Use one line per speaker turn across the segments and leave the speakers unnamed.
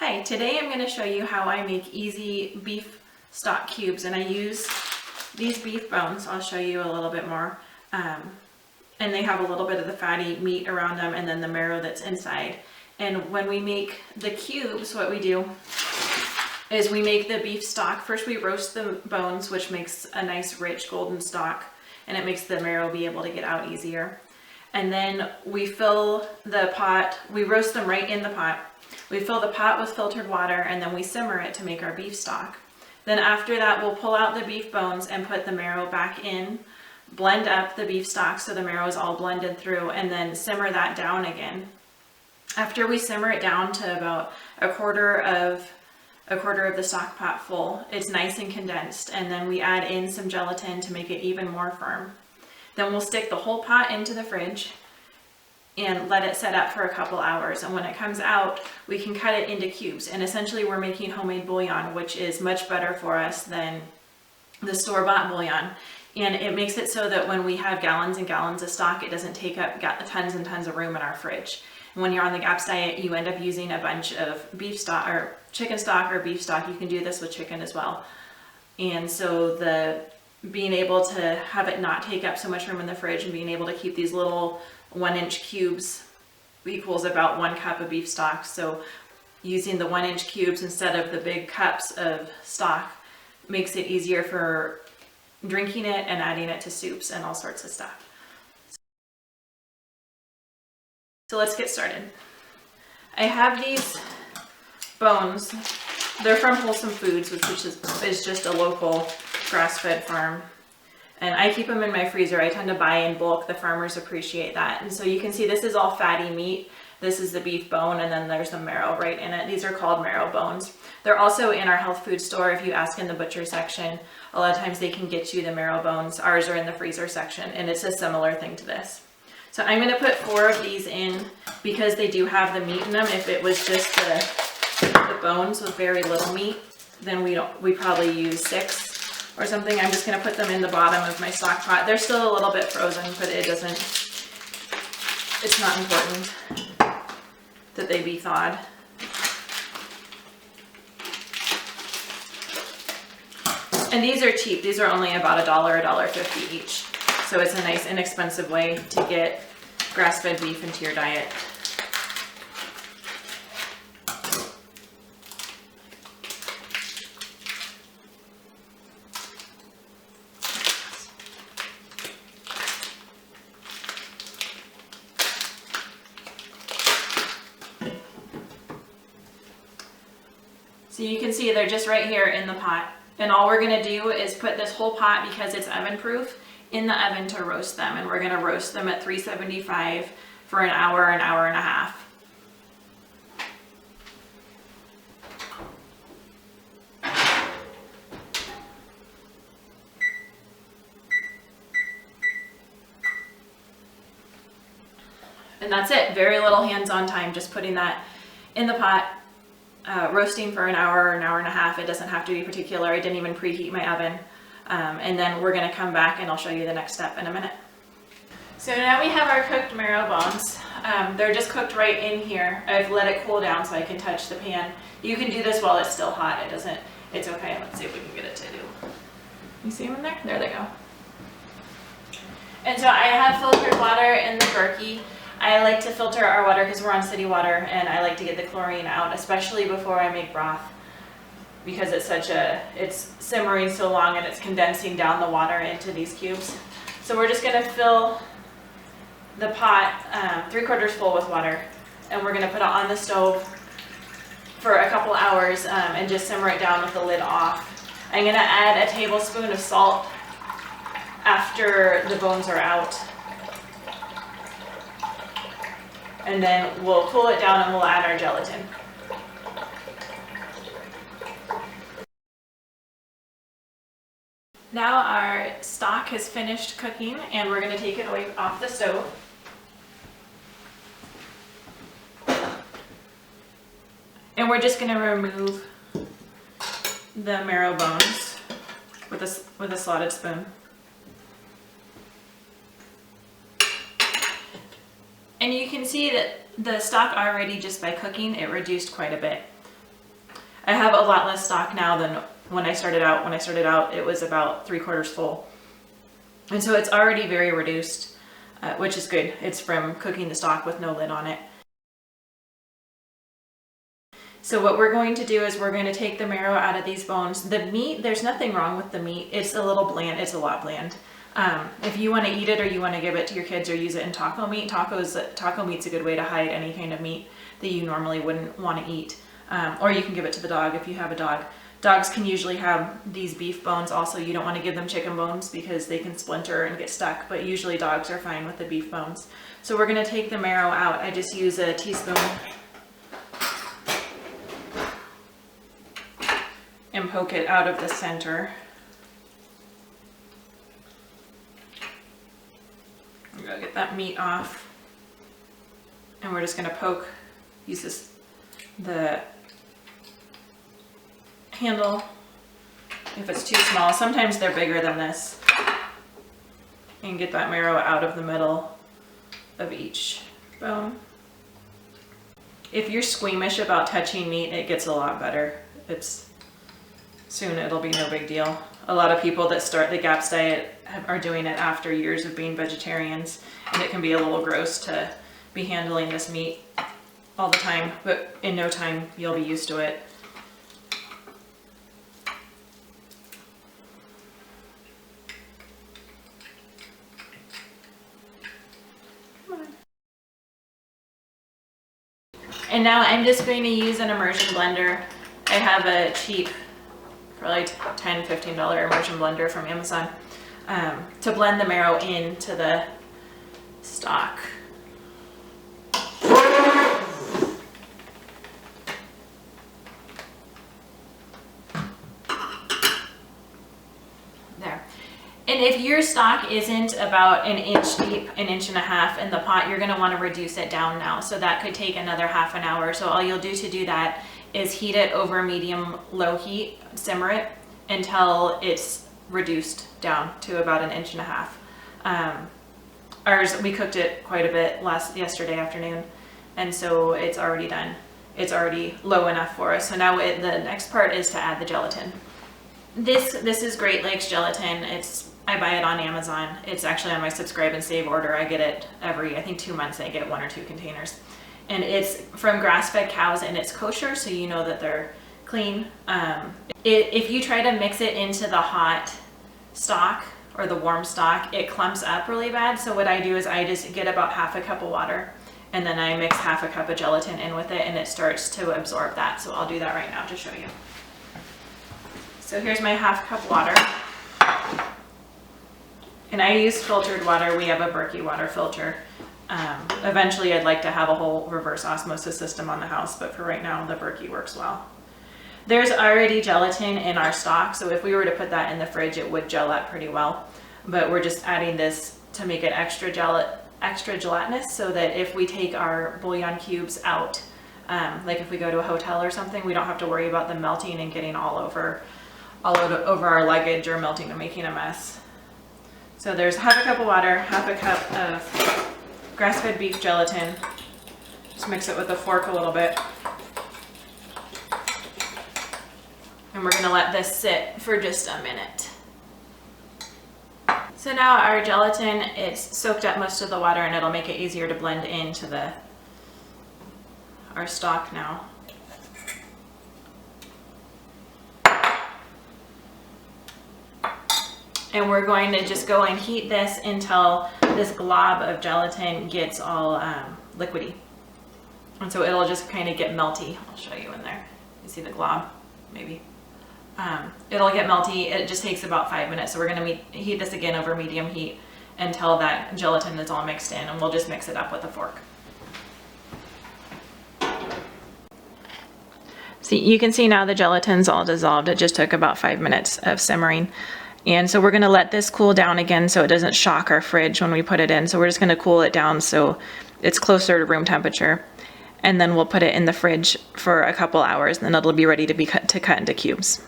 Hi, today I'm going to show you how I make easy beef stock cubes, and I use these beef bones. I'll show you a little bit more. And they have a little bit of the fatty meat around them and then the marrow that's inside. And when we make the cubes, what we do is we make the beef stock. First we roast the bones, which makes a nice rich golden stock, and it makes the marrow be able to get out easier. And then we fill the pot, we roast them right in the pot. We fill the pot with filtered water and then we simmer it to make our beef stock. Then after that, we'll pull out the beef bones and put the marrow back in, blend up the beef stock so the marrow is all blended through, and then simmer that down again. After we simmer it down to about a quarter of the stock pot full, it's nice and condensed, and then we add in some gelatin to make it even more firm. Then we'll stick the whole pot into the fridge and let it set up for a couple hours. And when it comes out, we can cut it into cubes. And essentially we're making homemade bouillon, which is much better for us than the store-bought bouillon. And it makes it so that when we have gallons and gallons of stock, it doesn't take up tons and tons of room in our fridge. And when you're on the GAPS diet, you end up using a bunch of beef stock or chicken stock or beef stock. You can do this with chicken as well. And so being able to have it not take up so much room in the fridge and being able to keep these little 1-inch cubes equals about 1 cup of beef stock. So using the 1-inch cubes instead of the big cups of stock makes it easier for drinking it and adding it to soups and all sorts of stuff. So let's get started. I have these bones. They're from Wholesome Foods, which is just a local grass-fed farm. And I keep them in my freezer. I tend to buy in bulk. The farmers appreciate that. And so you can see this is all fatty meat. This is the beef bone, and then there's the marrow right in it. These are called marrow bones. They're also in our health food store. If you ask in the butcher section, a lot of times they can get you the marrow bones. Ours are in the freezer section, and it's a similar thing to this. So I'm going to put 4 of these in because they do have the meat in them. If it was just the bones with very little meat, then we probably use 6 or something. I'm just going to put them in the bottom of my stock pot. They're still a little bit frozen, but it's not important that they be thawed. And these are cheap. These are only about $1, $1.50 each. So it's a nice inexpensive way to get grass-fed beef into your diet. So you can see they're just right here in the pot. And all we're gonna do is put this whole pot, because it's oven proof, in the oven to roast them. And we're gonna roast them at 375 for an hour and a half. And that's it, very little hands-on time, just putting that in the pot. Roasting for an hour and a half. It doesn't have to be particular. I didn't even preheat my oven. And then we're going to come back and I'll show you the next step in a minute. So now we have our cooked marrow bones. They're just cooked right in here. I've let it cool down so I can touch the pan. You can do this while it's still hot. It's okay. Let's see if we can get it to do. You see them in there? There they go. And so I have filtered water in the Berkey. I like to filter our water because we're on city water, and I like to get the chlorine out, especially before I make broth, because it's simmering so long and it's condensing down the water into these cubes. So we're just going to fill the pot 3/4 full with water, and we're going to put it on the stove for a couple hours and just simmer it down with the lid off. I'm going to add a tablespoon of salt after the bones are out. And then we'll cool it down and we'll add our gelatin. Now our stock has finished cooking and we're going to take it away off the stove. And we're just going to remove the marrow bones with a slotted spoon. And you can see that the stock already, just by cooking, it reduced quite a bit. I have a lot less stock now than when I started out. When I started out, it was about 3/4 full. And so it's already very reduced, which is good. It's from cooking the stock with no lid on it. So what we're going to do is we're going to take the marrow out of these bones. The meat, there's nothing wrong with the meat. It's a little bland. It's a lot bland. If you want to eat it or you want to give it to your kids or use it in taco meat, taco meat's a good way to hide any kind of meat that you normally wouldn't want to eat. Or you can give it to the dog if you have a dog. Dogs can usually have these beef bones also. You don't want to give them chicken bones because they can splinter and get stuck, but usually dogs are fine with the beef bones. So we're going to take the marrow out. I just use a teaspoon and poke it out of the center. I'm gonna get that meat off. And we're just gonna use the handle if it's too small. Sometimes they're bigger than this. And get that marrow out of the middle of each bone. If you're squeamish about touching meat, it gets a lot better. Soon it'll be no big deal. A lot of people that start the GAPS diet are doing it after years of being vegetarians, and it can be a little gross to be handling this meat all the time, but in no time you'll be used to it. And now I'm just going to use an immersion blender. I have a cheap, probably $10, $15 immersion blender from Amazon to blend the marrow into the stock. There. And if your stock isn't about an inch deep, an inch and a half in the pot, you're going to want to reduce it down now. So that could take another half an hour. So all you'll do to do that is heat it over medium-low heat, simmer it until it's reduced down to about an inch and a half. Ours, we cooked it quite a bit yesterday afternoon, and so it's already done. It's already low enough for us. So now the next part is to add the gelatin. This is Great Lakes gelatin. I buy it on Amazon. It's actually on my subscribe and save order. I get it every, I think 2 months I get 1 or 2 containers. And it's from grass-fed cows and it's kosher, so you know that they're clean. If you try to mix it into the hot stock or the warm stock, it clumps up really bad. So what I do is I just get about half a cup of water and then I mix half a cup of gelatin in with it and it starts to absorb that. So I'll do that right now to show you. So here's my half cup water. And I use filtered water. We have a Berkey water filter. Eventually I'd like to have a whole reverse osmosis system on the house, but for right now the Berkey works well. There's already gelatin in our stock, so if we were to put that in the fridge it would gel up pretty well, but we're just adding this to make it extra gelatinous so that if we take our bouillon cubes out, like if we go to a hotel or something, we don't have to worry about them melting and getting all over our luggage or melting and making a mess. So there's half a cup of water, half a cup of grass-fed beef gelatin. Just mix it with a fork a little bit. And we're gonna let this sit for just a minute. So now our gelatin, it's soaked up most of the water and it'll make it easier to blend into our stock now. And we're going to just go and heat this until this glob of gelatin gets all liquidy. And so it'll just kind of get melty. I'll show you in there. You see the glob, maybe. It'll get melty. It just takes about 5 minutes. So we're going to heat this again over medium heat until that gelatin is all mixed in, and we'll just mix it up with a fork. See, you can see now the gelatin's all dissolved. It just took about 5 minutes of simmering. And so we're going to let this cool down again so it doesn't shock our fridge when we put it in. So we're just going to cool it down so it's closer to room temperature. And then we'll put it in the fridge for a couple hours, and then it'll be ready to be cut into cubes.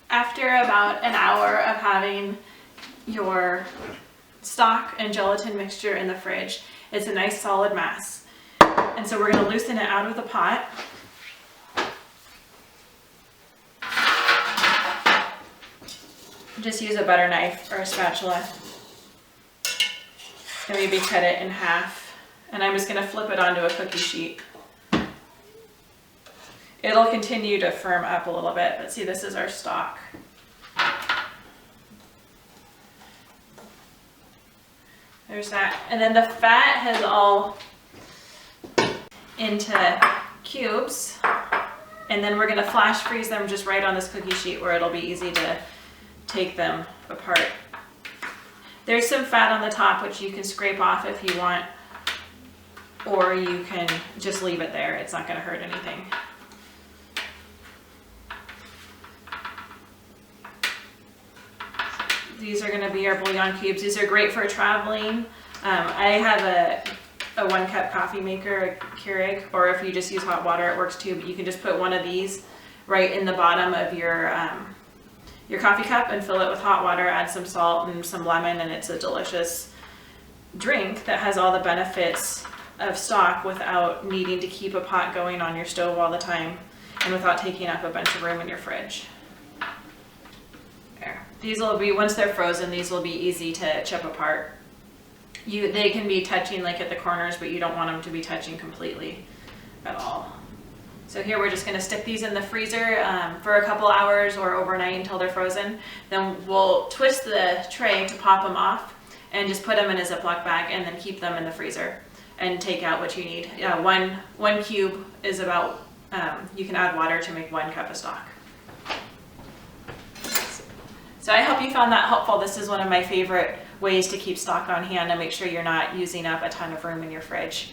After about an hour of having your stock and gelatin mixture in the fridge, it's a nice solid mass. And And so we're going to loosen it out of the pot. Just use a butter knife or a spatula. And maybe cut it in half. And I'm just going to flip it onto a cookie sheet. It'll continue to firm up a little bit, but see, this is our stock. There's that. And then the fat has all into cubes. And then we're gonna flash freeze them just right on this cookie sheet where it'll be easy to take them apart. There's some fat on the top which you can scrape off if you want, or you can just leave it there. It's not gonna hurt anything. These are going to be our bouillon cubes. These are great for traveling. I have a 1 cup coffee maker, a Keurig, or if you just use hot water, it works too. But you can just put one of these right in the bottom of your coffee cup and fill it with hot water, add some salt and some lemon, and it's a delicious drink that has all the benefits of stock without needing to keep a pot going on your stove all the time and without taking up a bunch of room in your fridge. These will be, once they're frozen, these will be easy to chip apart. They can be touching like at the corners, but you don't want them to be touching completely at all. So here we're just going to stick these in the freezer for a couple hours or overnight until they're frozen. Then we'll twist the tray to pop them off and just put them in a ziplock bag and then keep them in the freezer and take out what you need. One cube is about, you can add water to make 1 cup of stock. So I hope you found that helpful. This is one of my favorite ways to keep stock on hand and make sure you're not using up a ton of room in your fridge.